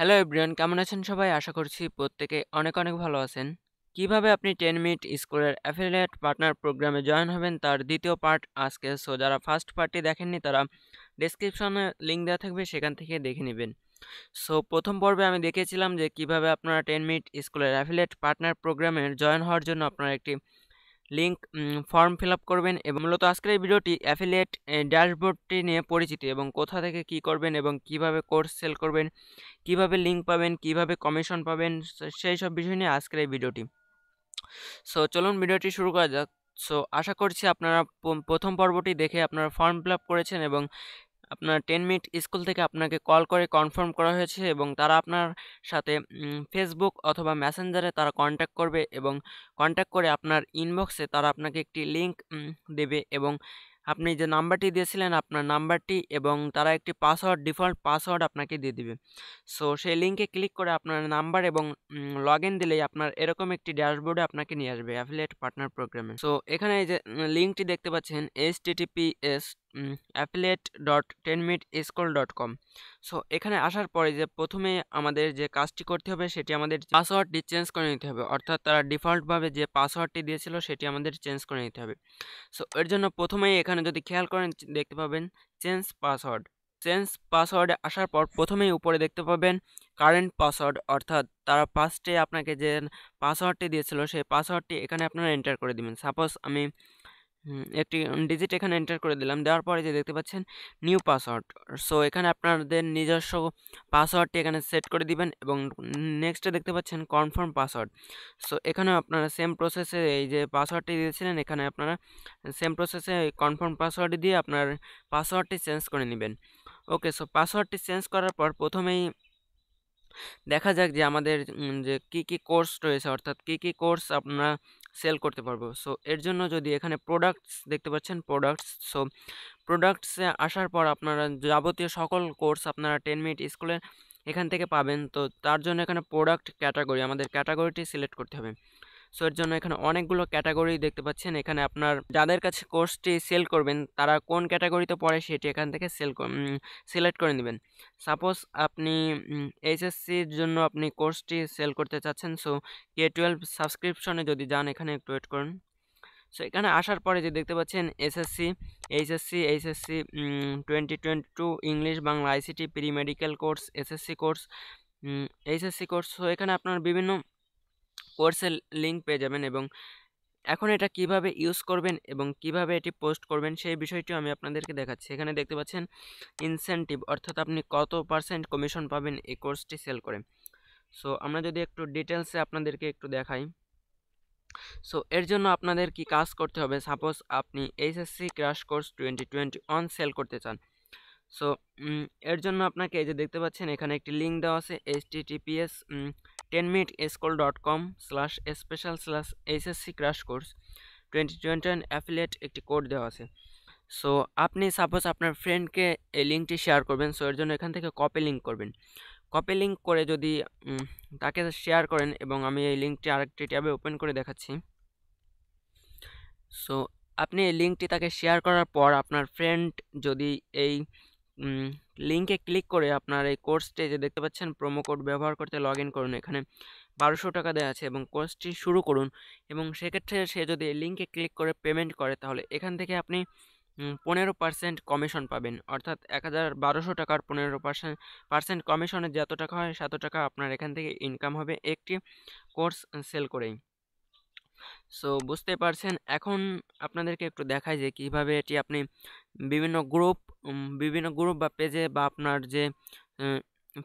Hello everyone, কেমন আছেন সবাই? আশা করছি প্রত্যেকে অনেক ভালো আছেন। কিভাবে আপনি 10 মিনিট স্কুলের অ্যাফিলিয়েট পার্টনার প্রোগ্রামে জয়েন হবেন তার দ্বিতীয় পার্ট আজকে। সো যারা ফার্স্ট পার্টটি দেখেননি তারা ডেসক্রিপশনে লিঙ্ক দেওয়া থাকবে, সেখান থেকে দেখে নিবেন। সো প্রথম পর্বে আমি দেখিয়েছিলাম যে কিভাবে আপনারা 10 মিনিট স্কুলের অ্যাফিলিয়েট পার্টনার প্রোগ্রামে জয়েন হওয়ার জন্য আপনারা একটি লিঙ্ক ফর্ম ফিল আপ করবেন, এবং মূলত আজকের এই ভিডিওটি অ্যাফিলিয়েট ড্যাশবোর্ডটি নিয়ে পরিচিতি এবং কোথা থেকে কি করবেন এবং কিভাবে কোর্স সেল করবেন, কিভাবে লিঙ্ক পাবেন, কিভাবে কমিশন পাবেন, সেই সব বিষয় নিয়ে আজকের এই ভিডিওটি। সো চলুন ভিডিওটি শুরু করা যাক। সো আশা করছি আপনারা প্রথম পর্বটি দেখে আপনারা ফর্ম ফিল আপ করেছেন এবং আপনার 10 মিনিট স্কুল থেকে আপনাকে কল করে কনফার্ম করা হয়েছে, এবং তারা আপনার সাথে ফেসবুক অথবা মেসেঞ্জারে তারা কন্ট্যাক্ট করবে, এবং কন্ট্যাক্ট করে আপনার ইনবক্সে তারা আপনাকে একটি লিঙ্ক দেবে, এবং আপনি যে নাম্বারটি দিয়েছিলেন আপনার নাম্বারটি, এবং তারা একটি পাসওয়ার্ড, ডিফল্ট পাসওয়ার্ড আপনাকে দিয়ে দিবে। সো সেই লিঙ্কে ক্লিক করে আপনার নাম্বার এবং লগ ইন দিলেই আপনার এরকম একটি ড্যাশবোর্ডে আপনাকে নিয়ে আসবে অ্যাফিলিয়েট পার্টনার প্রোগ্রামে। সো এখানে এই যে লিঙ্কটি দেখতে পাচ্ছেন, https affiliate.10minuteschool.com। সো এখানে আসার পরে যে প্রথমে আমাদের যে কাজটি করতে হবে সেটি আমাদের পাসওয়ার্ডটি চেঞ্জ করে নিতে হবে, অর্থাৎ তারা ডিফল্টভাবে যে পাসওয়ার্ডটি দিয়েছিল সেটি আমাদের চেঞ্জ করে নিতে হবে। সো এর জন্য প্রথমেই এখানে যদি খেয়াল করেন দেখতে পাবেন চেঞ্জ পাসওয়ার্ড। চেঞ্জ পাসওয়ার্ডে আসার পর প্রথমেই উপরে দেখতে পাবেন কারেন্ট পাসওয়ার্ড, অর্থাৎ তারা ফার্স্টে আপনাকে যে পাসওয়ার্ডটি দিয়েছিল সেই পাসওয়ার্ডটি এখানে আপনারা এন্টার করে দিবেন। সাপোজ আমি একটি ডিজিট এখানে এন্টার করে দিলাম। দেওয়ার পরে যে দেখতে পাচ্ছেন নিউ পাসওয়ার্ড। সো এখানে আপনাদের নিজস্ব পাসওয়ার্ডটি এখানে সেট করে দিবেন, এবং নেক্সটে দেখতে পাচ্ছেন কনফার্ম পাসওয়ার্ড। সো এখানেও আপনারা সেম প্রসেসে এই যে পাসওয়ার্ডটি দিয়েছিলেন এখানে আপনারা সেম প্রসেসে কনফার্ম পাসওয়ার্ড দিয়ে আপনার পাসওয়ার্ডটি চেঞ্জ করে নেবেন। ওকে, সো পাসওয়ার্ডটি চেঞ্জ করার পর প্রথমেই দেখা যাক যে আমাদের যে কি কোর্স রয়েছে, অর্থাৎ কি কোর্স আমরা সেল করতে পারবো। সো এর জন্য যদি এখানে প্রোডাক্টস দেখতে পাচ্ছেন, প্রোডাক্টস। সো প্রোডাক্টসে আসার পর আপনারা যাবতীয় সকল কোর্স আপনারা 10 মিনিট স্কুলে এখান থেকে পাবেন। তো তার জন্য এখানে প্রোডাক্ট ক্যাটাগরি, আমাদের ক্যাটাগরিটি সিলেক্ট করতে হবে। সো এর জন্য এখানে অনেকগুলো ক্যাটাগরি দেখতে পাচ্ছেন। এখানে আপনার যাদের কাছে কোর্সটি সেল করবেন তারা কোন ক্যাটাগরিতে পড়ে সেটি এখান থেকে সিলেক্ট করে নেবেন। সাপোজ আপনি এইচএসসির জন্য আপনি কোর্সটি সেল করতে চাচ্ছেন। সো K12 সাবস্ক্রিপশনে যদি যান, এখানে একটু ওয়েট করুন। সো এখানে আসার পরে যে দেখতে পাচ্ছেন SSC, HSC 2022 English Bangla ICT pre medical course, SSC course, HSC course. So এখানে আপনার বিভিন্ন কোর্সের লিঙ্ক পেয়ে যাবেন, এবং এখন এটা কিভাবে ইউজ করবেন এবং কিভাবে এটি পোস্ট করবেন সেই বিষয়টিও আমি আপনাদেরকে দেখাচ্ছি। এখানে দেখতে পাচ্ছেন ইনসেনটিভ, অর্থাৎ আপনি কত পার্সেন্ট কমিশন পাবেন এই কোর্সটি সেল করে। সো আমরা যদি একটু ডিটেলসে আপনাদেরকে একটু দেখাই। সো এর জন্য আপনাদের কি কাজ করতে হবে, সাপোজ আপনি এইচএসসি ক্র্যাশ কোর্স 2021 সেল করতে চান। সো এর জন্য আপনাকে এই যে দেখতে পাচ্ছেন এখানে একটি লিঙ্ক দেওয়া আছে, https 10minuteschool.com/special/hsc crash course 2021 affiliate, একটি কোড দেওয়া আছে। সো আপনি সাপোজ আপনার ফ্রেন্ডকে এই লিঙ্কটি শেয়ার করবেন। সো এর জন্য এখান থেকে কপি লিঙ্ক করবেন। কপি লিঙ্ক করে যদি তাকে শেয়ার করেন, এবং আমি এই লিঙ্কটি আরেকটি ট্যাবে ওপেন করে দেখাচ্ছি। সো আপনি এই লিঙ্কটি তাকে শেয়ার করার পর আপনার ফ্রেন্ড যদি এই লিঙ্কে ক্লিক করে আপনার এই কোর্সটি যে দেখতে পাচ্ছেন প্রোমো কোড ব্যবহার করতে লগ ইন করুন, এখানে 1200 টাকা দেওয়া আছে, এবং কোর্সটি শুরু করুন। এবং সেক্ষেত্রে সে যদি এই লিঙ্কে ক্লিক করে পেমেন্ট করে তাহলে এখান থেকে আপনি 15% কমিশন পাবেন, অর্থাৎ 1200 টাকার 15% কমিশনে যত টাকা হয় তত টাকা আপনার এখান থেকে ইনকাম হবে একটি কোর্স সেল করেই। সো বুঝতে পারছেন। এখন আপনাদেরকে একটু দেখাই যে কিভাবে এটি আপনি বিভিন্ন গ্রুপ বা পেজে, বা আপনার যে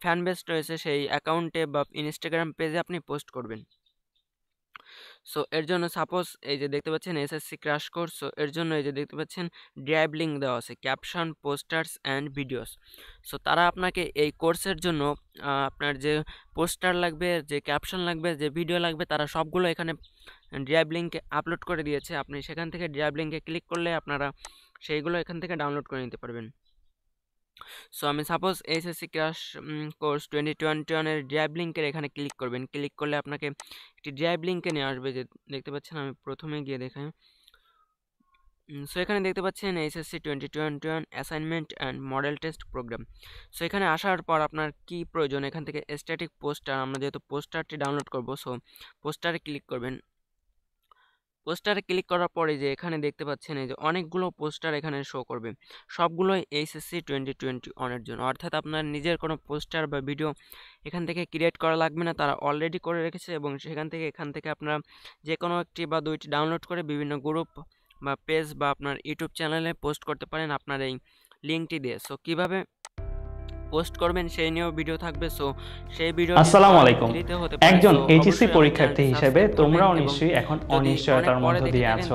ফ্যান বেস রয়েছে সেই অ্যাকাউন্টে বা ইনস্টাগ্রাম পেজে আপনি পোস্ট করবেন। সো এর জন্য সাপোজ এই যে দেখতে পাচ্ছেন এসএসসি ক্র্যাশ কোর্স। সো এর জন্য এই যে দেখতে পাচ্ছেন ড্রাইভ লিঙ্ক দেওয়া আছে, caption, posters and videos. So তারা আপনাকে এই কোর্সের জন্য আপনার যে পোস্টার লাগবে, যে ক্যাপশন লাগবে, যে ভিডিও লাগবে, তারা সবগুলো এখানে ড্রাইভ লিঙ্কে আপলোড করে দিয়েছে। আপনি সেখান থেকে ড্রাইভ লিঙ্কে ক্লিক করলে আপনারা সেইগুলো এখান থেকে ডাউনলোড করে নিতে পারবেন। সো আমি সাপোজ এইচএসসি ক্র্যাশ কোর্স 2021 এর ড্রাইভ লিঙ্কের এখানে ক্লিক করবেন। ক্লিক করলে আপনাকে একটি ড্রাইভ লিঙ্কে নিয়ে আসবে, যে দেখতে পাচ্ছেন। আমি প্রথমে গিয়ে দেখাই। সো এখানে দেখতে পাচ্ছেন HSC 2021 assignment and model test program. So এখানে আসার পর আপনার কি প্রয়োজন, এখান থেকে স্ট্যাটিক পোস্টার, আমরা যেহেতু পোস্টারটি ডাউনলোড করব, সো পোস্টারে ক্লিক করবেন। পোস্টারে ক্লিক করার পরে যে এখানে দেখতে পাচ্ছেন এই যে অনেকগুলো পোস্টার এখানে শো করবে, সবগুলোই এইচএসসি 2021 জন্য। অর্থাৎ আপনার নিজের কোনো পোস্টার বা ভিডিও এখান থেকে ক্রিয়েট করা লাগবে না, তারা অলরেডি করে রেখেছে এবং এখান থেকে আপনারা যে কোনো একটি বা দুইটি ডাউনলোড করে বিভিন্ন গ্রুপ বা পেজ বা আপনার ইউটিউব চ্যানেলে পোস্ট করতে পারেন আপনার এই লিঙ্কটি দিয়ে। সো কীভাবে পোস্ট করবেন সেই নিয়েও ভিডিও থাকবে। সো সেই ভিডিও আসসালামু আলাইকুম। একজন এইচএসসি পরীক্ষার্থী হিসেবে তোমরাও নিশ্চয়ই এখন অনিশ্চয়তার মধ্য দিয়ে আছো।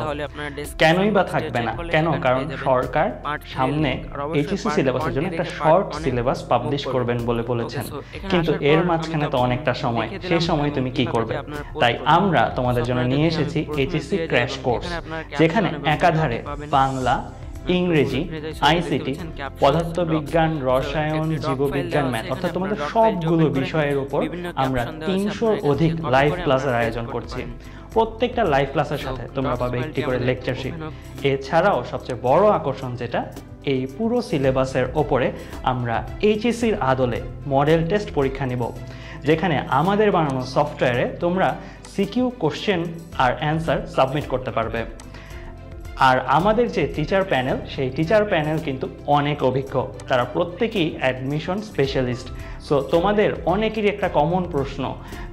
কেনই বা থাকবে না কেন? কারণ সরকার সামনে এইচএসসি সিলেবাসের জন্য একটা শর্ট সিলেবাস পাবলিশ করবেন বলে বলেছেন, কিন্তু এর মাঝখানে তো অনেকটা সময়, সেই সময় তুমি কি করবে? তাই আমরা তোমাদের জন্য নিয়ে এসেছি এইচএসসি ক্র্যাশ কোর্স, যেখানে একাধারে বাংলা, ইংরেজি, আইসিটি, পদার্থবিজ্ঞান, রসায়ন, জীববিজ্ঞান, ম্যাথ অর্থাৎ তোমাদের সবগুলো বিষয়ের উপর আমরা 300-র অধিক লাইভ ক্লাসের আয়োজন করছি। প্রত্যেকটা লাইভ ক্লাসের সাথে তোমরা পাবে একটি করে লেকচারশিট। এছাড়াও সবচেয়ে বড় আকর্ষণ যেটা, এই পুরো সিলেবাসের ওপরে আমরা এইচএসসির আদলে মডেল টেস্ট পরীক্ষা নিব, যেখানে আমাদের বানানো সফটওয়্যারে তোমরা সিকিউ কোশ্চেন আর অ্যান্সার সাবমিট করতে পারবে। আর আমাদের যে টিচার প্যানেল, সেই টিচার প্যানেল কিন্তু অনেক অভিজ্ঞ, তারা প্রত্যেকেই অ্যাডমিশন স্পেশালিস্ট। সো তোমাদের অনেকেরই একটা কমন প্রশ্ন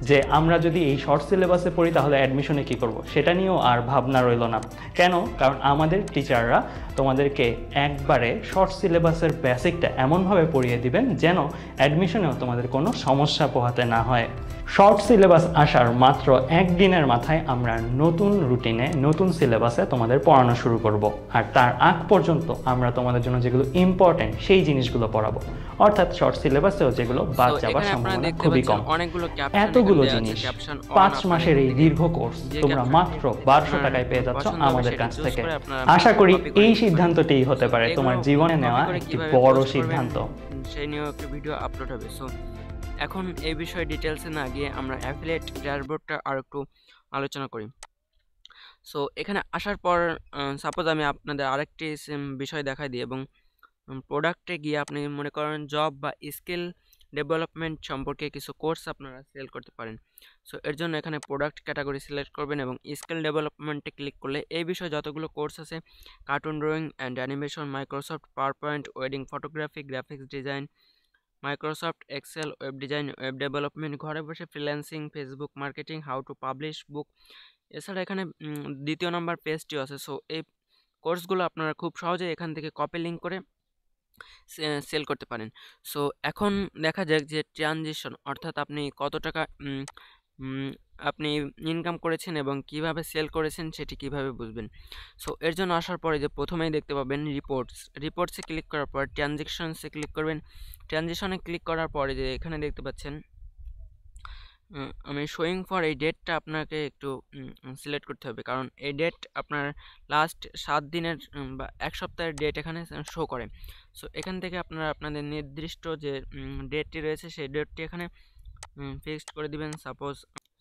যে আমরা যদি এই শর্ট সিলেবাসে পড়ি তাহলে অ্যাডমিশনে কী করব, সেটা নিয়েও আর ভাবনা রইল না। কেন? কারণ আমাদের টিচাররা তোমাদেরকে একবারে শর্ট সিলেবাসের বেসিকটা এমনভাবে পড়িয়ে দিবেন যেন অ্যাডমিশনেও তোমাদের কোনো সমস্যা পোহাতে না হয়। শর্ট সিলেবাস আসার মাত্র একদিনের মাথায় আমরা নতুন রুটিনে, নতুন সিলেবাসে তোমাদের পড়ানো শুরু করব। আর তার আগ পর্যন্ত আমরা তোমাদের জন্য যেগুলো ইম্পর্টেন্ট সেই জিনিসগুলো পড়াবো, অর্থাৎ শর্ট সিলেবাসেও যেগুলো বাদ যাওয়ার সম্ভাবনা খুবই কম। এতগুলো জিনিস 5 মাসের এই দীর্ঘ কোর্স তোমরা মাত্র 1200 টাকায় পেয়ে যাচ্ছ আমাদের কাছ থেকে। আশা করি এই সিদ্ধান্তটিই হতে পারে তোমার জীবনে নেওয়া একটি বড় সিদ্ধান্ত। সেই নিয়ে একটা ভিডিও আপলোড হবে। সো এখন এই বিষয়ে ডিটেলসে না গিয়ে আমরা অ্যাফিলিয়েট ড্যাশবোর্ডটা আর একটু আলোচনা করি। সো এখানে আসার পর সাপোজ আমি আপনাদের আরেকটি বিষয় দেখাই দিই এবং প্রোডাক্টে গিয়ে আপনি মনে করেন জব বা স্কিল ডেভেলপমেন্ট সম্পর্কে কিছু কোর্স আপনারা সেল করতে পারেন। সো এর জন্য এখানে প্রোডাক্ট ক্যাটাগরি সিলেক্ট করবেন এবং স্কিল ডেভেলপমেন্টে ক্লিক করলে এই বিষয়ে যতগুলো কোর্স আছে, cartoon drawing and animation, Microsoft PowerPoint, wedding photography, graphics design, Microsoft Excel, web design, web development, ঘরে বসে freelancing, Facebook marketing, how to publish book. এছাড়া এখানে দ্বিতীয় নাম্বার পেজটিও আছে। সো এই কোর্সগুলো আপনারা খুব সহজে এখান থেকে কপি লিঙ্ক করে সেল করতে পারেন। সো এখন দেখা যাক যে ট্রানজিশন, অর্থাৎ আপনি কত টাকা আপনি ইনকাম করেছেন এবং কিভাবে সেল করেছেন সেটি কিভাবে বুঝবেন। সো এর জন্য আসার পরে যে প্রথমেই দেখতে পাবেন রিপোর্টসে ক্লিক করার পর ট্রানজেকশনসে ক্লিক করবেন। ট্রানজিশনে ক্লিক করার পরে যে এখানে দেখতে পাচ্ছেন আমি শোয়িং ফর এই ডেটটা আপনাকে একটু সিলেক্ট করতে হবে, কারণ এই ডেট আপনার লাস্ট 7 দিনের বা 1 সপ্তাহের ডেট এখানে শো করে। সো এখান থেকে আপনারা আপনাদের নির্দিষ্ট যে ডেটটি রয়েছে সেই ডেটটি এখানে ফিক্সড করে দিবেন সাপোজ।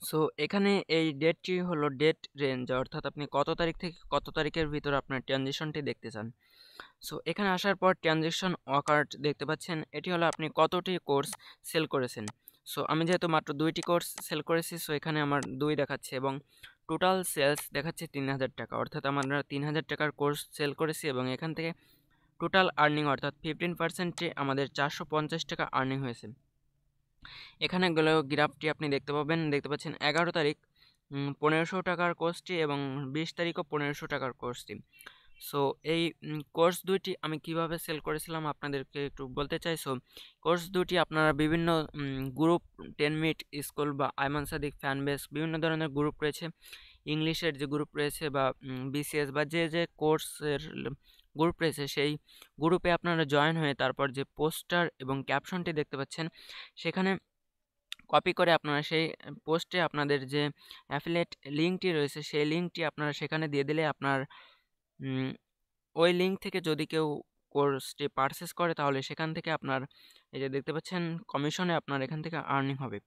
সো এখানে এই ডেটটি হলো ডেট রেঞ্জ, অর্থাৎ আপনি কত তারিখ থেকে কত তারিখের ভিতরে আপনার ট্রানজিশনটি দেখতে চান। সো এখানে আসার পর ট্রানজেকশন ওয়াকার্ড দেখতে পাচ্ছেন, এটি হলো আপনি কতটি কোর্স সেল করেছেন। সো আমি যেহেতু মাত্র 2টি কোর্স সেল করেছি, সো এখানে আমার 2 দেখাচ্ছে এবং টোটাল সেলস দেখাচ্ছে 3000 টাকা, অর্থাৎ আমরা 3000 টাকার কোর্স সেল করেছি এবং এখান থেকে টোটাল আর্নিং অর্থাৎ 15%-এ আমাদের 450 টাকা আর্নিং হয়েছে। এখানে গেলেও গ্রাফটি আপনি দেখতে পাচ্ছেন 11 তারিখ 1500 টাকার কোর্সটি এবং 20 তারিখও 1500 টাকার কোর্সটি। সো এই কোর্স দুইটি আমি কিভাবে সেল করেছিলাম আপনাদেরকে একটু বলতে চাই। সো কোর্স দুটি আপনারা বিভিন্ন গ্রুপ, 10 মিনিট স্কুল বা আইমান সাদিক ফ্যান বেস, বিভিন্ন ধরনের গ্রুপ রয়েছে, ইংলিশের যে গ্রুপ রয়েছে বা বিসিএস বা যে কোর্সের গ্রুপ রয়েছে সেই গ্রুপে আপনারা জয়েন হয়ে তারপর যে পোস্টার এবং ক্যাপশনটি দেখতে পাচ্ছেন সেখানে কপি করে আপনারা সেই পোস্টে আপনাদের যে অ্যাফিলিয়েট লিঙ্কটি রয়েছে সেই লিঙ্কটি আপনারা সেখানে দিয়ে দিলে আপনার ওই লিঙ্ক থেকে যদি কেউ কোর্সটি পারচেস করে তাহলে সেখান থেকে আপনার এই যে দেখতে পাচ্ছেন কমিশনে আপনার এখান থেকে আর্নিং হবে।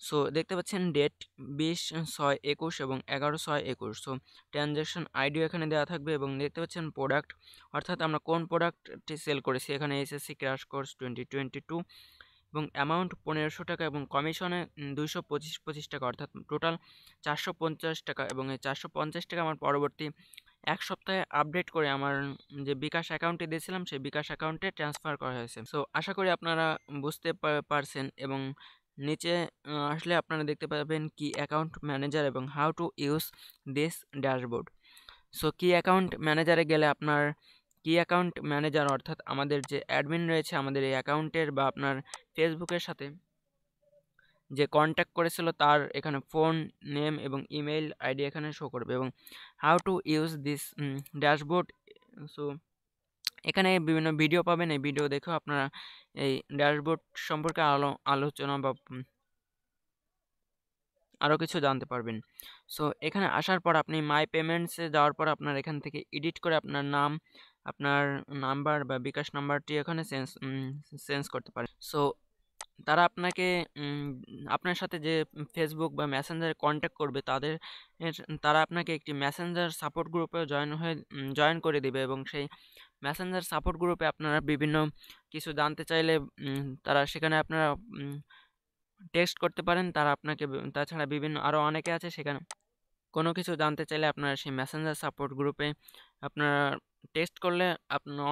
সো দেখতে পাচ্ছেন ডেট 20/6/21 এবং 11/6/21। সো ট্রানজ্যাকশন আইডিও এখানে দেওয়া থাকবে এবং দেখতে পাচ্ছেন প্রোডাক্ট, অর্থাৎ আমরা কোন প্রোডাক্টটি সেল করেছি। এখানে এসএসসি ক্র্যাশ কোর্স 2022 এবং অ্যামাউন্ট 1500 টাকা এবং কমিশনে 225 টাকা, অর্থাৎ টোটাল 450 টাকা। এবং এই 450 টাকা আমার পরবর্তী 1 সপ্তাহে আপডেট করে আমার যে বিকাশ অ্যাকাউন্টে দিয়েছিলাম সেই বিকাশ অ্যাকাউন্টে ট্রান্সফার করা হয়েছে। সো আশা করি আপনারা বুঝতে পারছেন এবং নিচে আসলে আপনারা দেখতে পাবেন কি অ্যাকাউন্ট ম্যানেজার এবং how to use this dashboard. So কি অ্যাকাউন্ট ম্যানেজারে গেলে আপনার কি অ্যাকাউন্ট ম্যানেজার অর্থাৎ আমাদের যে অ্যাডমিন রয়েছে আমাদের এই অ্যাকাউন্টের বা আপনার ফেসবুকের সাথে যে কন্ট্যাক্ট করেছিল তার এখানে ফোন নেম এবং ইমেইল আইডি এখানে শো করবে। এবং how to use this dashboard. So এখানে বিভিন্ন ভিডিও পাবেন, এই ভিডিও দেখেও আপনারা এই ড্যাশবোর্ড সম্পর্কে আলোচনা বা আরও কিছু জানতে পারবেন। সো এখানে আসার পর আপনি মাই পেমেন্টসে যাওয়ার পর আপনার এখান থেকে এডিট করে আপনার নাম, আপনার নাম্বার বা বিকাশ নাম্বারটি এখানে চেঞ্জ করতে পারেন। সো তারা আপনাকে আপনার সাথে যে ফেসবুক বা মেসেঞ্জারে কন্ট্যাক্ট করবে তারা আপনাকে একটি মেসেঞ্জার সাপোর্ট গ্রুপে জয়েন করে দিবে এবং সেই মেসেঞ্জার সাপোর্ট গ্রুপে আপনারা বিভিন্ন কিছু জানতে চাইলে তারা সেখানে আপনারা টেক্সট করতে পারেন। তারা আপনাকে তাছাড়া বিভিন্ন আরও অনেকে আছে, সেখানে কোনো কিছু জানতে চাইলে আপনারা সেই মেসেঞ্জার সাপোর্ট গ্রুপে আপনারা টেক্সট করলে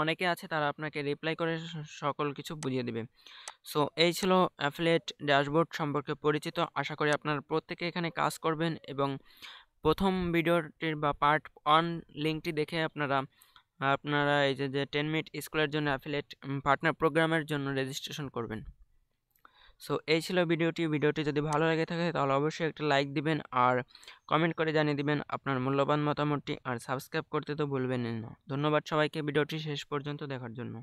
অনেকে আছে তারা আপনাকে রিপ্লাই করে সকল কিছু বুঝিয়ে দেবে। সো এই ছিল অ্যাফিলিয়েট ড্যাশবোর্ড সম্পর্কে পরিচিত। আশা করি আপনারা প্রত্যেকে এখানে কাজ করবেন এবং প্রথম ভিডিওটির বা পার্ট 1 লিঙ্কটি দেখে আপনারা এই যে 10 মিনিট স্কুলের জন্য অ্যাফিলিয়েট পার্টনার প্রোগ্রামের জন্য রেজিস্ট্রেশন করবেন। সো এই ছিল ভিডিওটি যদি ভালো লেগে থাকে তাহলে অবশ্যই একটা লাইক দিবেন আর কমেন্ট করে জানিয়ে দিবেন আপনার মূল্যবান মতামতটি, আর সাবস্ক্রাইব করতে তো ভুলবেন না। ধন্যবাদ সবাইকে ভিডিওটি শেষ পর্যন্ত দেখার জন্য।